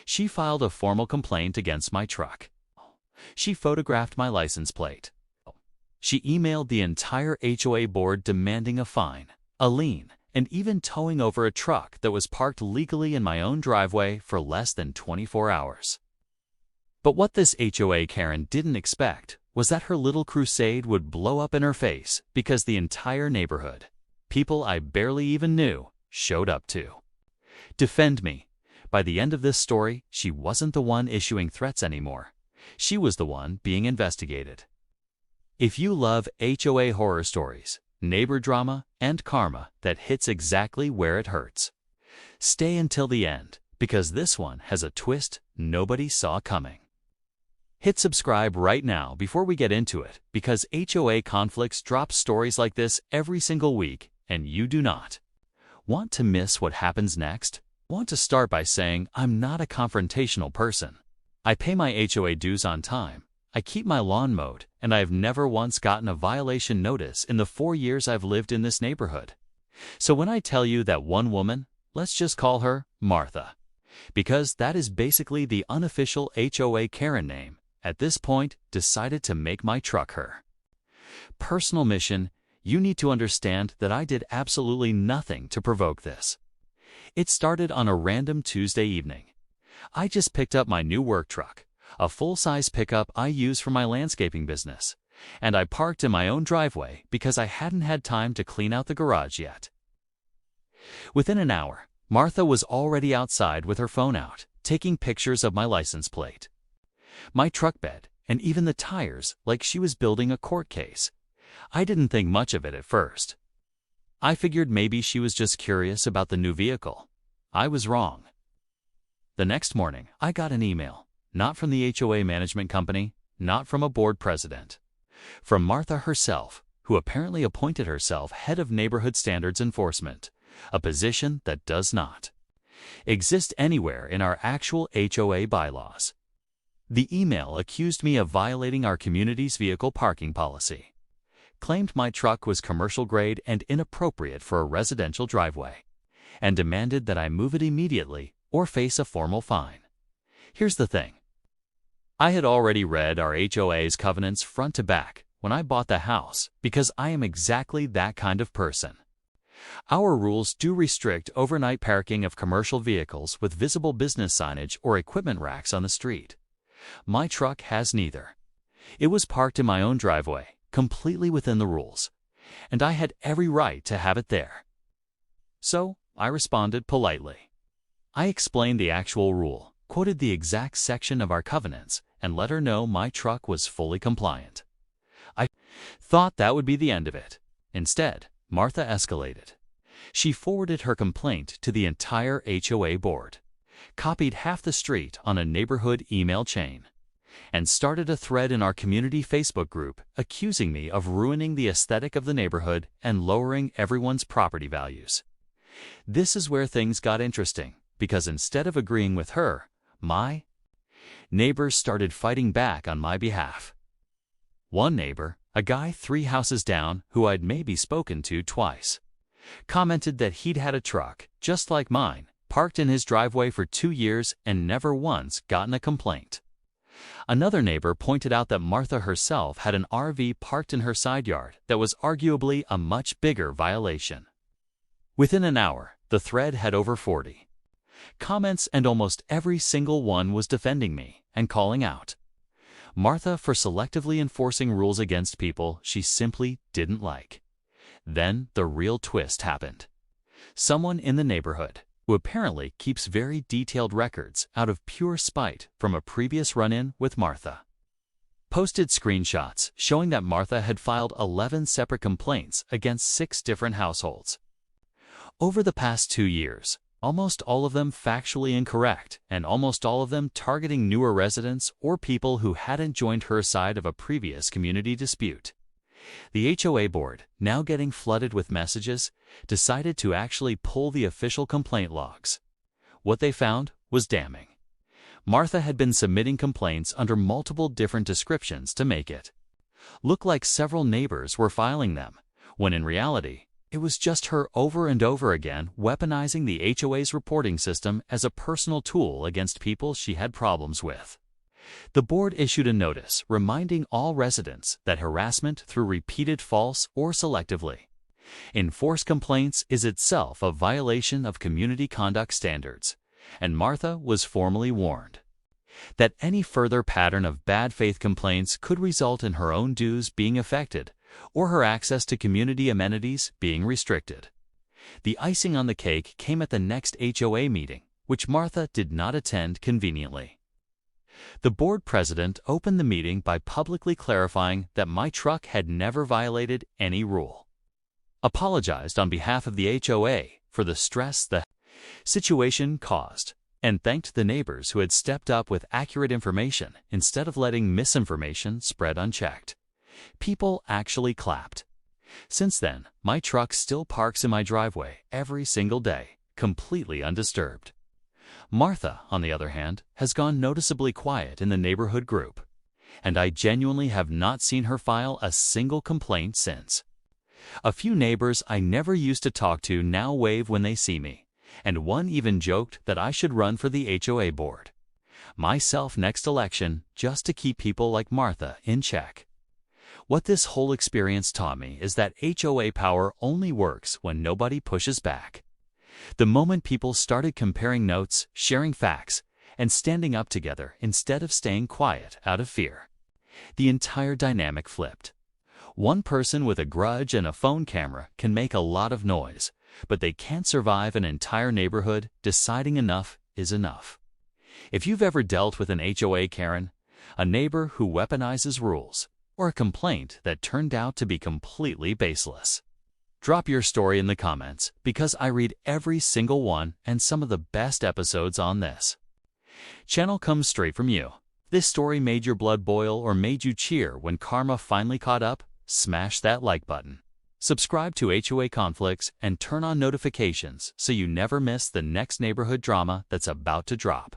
She filed a formal complaint against my truck. She photographed my license plate. She emailed the entire HOA board demanding a fine, a lien, and even towing over a truck that was parked legally in my own driveway for less than 24 hours. But what this HOA Karen didn't expect was that her little crusade would blow up in her face because the entire neighborhood, people I barely even knew, showed up to defend me. By the end of this story, she wasn't the one issuing threats anymore. She was the one being investigated. If you love HOA horror stories, neighbor drama, and karma that hits exactly where it hurts, stay until the end, because this one has a twist nobody saw coming. Hit subscribe right now before we get into it, because HOA Conflicts drop stories like this every single week, and you do not want to miss what happens next. Want to start by saying I'm not a confrontational person. I pay my HOA dues on time, I keep my lawn mowed, and I've never once gotten a violation notice in the 4 years I've lived in this neighborhood. So when I tell you that one woman, let's just call her Martha, because that is basically the unofficial HOA Karen name, at this point decided to make my truck her personal mission, you need to understand that I did absolutely nothing to provoke this. It started on a random Tuesday evening. I just picked up my new work truck, a full-size pickup I use for my landscaping business, and I parked in my own driveway because I hadn't had time to clean out the garage yet. Within an hour, Martha was already outside with her phone out, taking pictures of my license plate, my truck bed, and even the tires, like she was building a court case. I didn't think much of it at first. I figured maybe she was just curious about the new vehicle. I was wrong. The next morning, I got an email, not from the HOA management company, not from a board president, from Martha herself, who apparently appointed herself head of neighborhood standards enforcement, a position that does not exist anywhere in our actual HOA bylaws. The email accused me of violating our community's vehicle parking policy, claimed my truck was commercial grade and inappropriate for a residential driveway, and demanded that I move it immediately or face a formal fine. Here's the thing. I had already read our HOA's covenants front to back when I bought the house because I am exactly that kind of person. Our rules do restrict overnight parking of commercial vehicles with visible business signage or equipment racks on the street. My truck has neither. It was parked in my own driveway, completely within the rules, and I had every right to have it there. So I responded politely. I explained the actual rule, quoted the exact section of our covenants, and let her know my truck was fully compliant. I thought that would be the end of it. Instead, Martha escalated. She forwarded her complaint to the entire HOA board, copied half the street on a neighborhood email chain, and started a thread in our community Facebook group accusing me of ruining the aesthetic of the neighborhood and lowering everyone's property values. This is where things got interesting, because instead of agreeing with her, my neighbors started fighting back on my behalf. One neighbor, a guy 3 houses down who I'd maybe spoken to twice, commented that he'd had a truck, just like mine, parked in his driveway for 2 years and never once gotten a complaint. Another neighbor pointed out that Martha herself had an RV parked in her side yard that was arguably a much bigger violation. Within an hour, the thread had over 40 comments, and almost every single one was defending me and calling out Martha for selectively enforcing rules against people she simply didn't like. Then the real twist happened. Someone in the neighborhood, who apparently keeps very detailed records out of pure spite from a previous run-in with Martha, posted screenshots showing that Martha had filed 11 separate complaints against 6 different households over the past 2 years, almost all of them factually incorrect, and almost all of them targeting newer residents or people who hadn't joined her side of a previous community dispute. The HOA board, now getting flooded with messages, decided to actually pull the official complaint logs. What they found was damning. Martha had been submitting complaints under multiple different descriptions to make it look like several neighbors were filing them, when in reality, It was just her over and over again weaponizing the HOA's reporting system as a personal tool against people she had problems with. The board issued a notice reminding all residents that harassment through repeated false or selectively enforced complaints is itself a violation of community conduct standards, and Martha was formally warned that any further pattern of bad faith complaints could result in her own dues being affected or her access to community amenities being restricted. The icing on the cake came at the next HOA meeting, which Martha did not attend conveniently. The board president opened the meeting by publicly clarifying that my truck had never violated any rule, apologized on behalf of the HOA for the stress the situation caused, and thanked the neighbors who had stepped up with accurate information instead of letting misinformation spread unchecked. People actually clapped. Since then, my truck still parks in my driveway every single day, completely undisturbed. Martha, on the other hand, has gone noticeably quiet in the neighborhood group, and I genuinely have not seen her file a single complaint since. A few neighbors I never used to talk to now wave when they see me, and one even joked that I should run for the HOA board myself next election just to keep people like Martha in check. What this whole experience taught me is that HOA power only works when nobody pushes back. The moment people started comparing notes, sharing facts, and standing up together instead of staying quiet out of fear, the entire dynamic flipped. One person with a grudge and a phone camera can make a lot of noise, but they can't survive an entire neighborhood deciding enough is enough. If you've ever dealt with an HOA Karen, a neighbor who weaponizes rules, or a complaint that turned out to be completely baseless, drop your story in the comments because I read every single one and some of the best episodes on this channel come straight from you. This story made your blood boil or made you cheer when karma finally caught up? Smash that like button. Subscribe to HOA Conflicts and turn on notifications so you never miss the next neighborhood drama that's about to drop.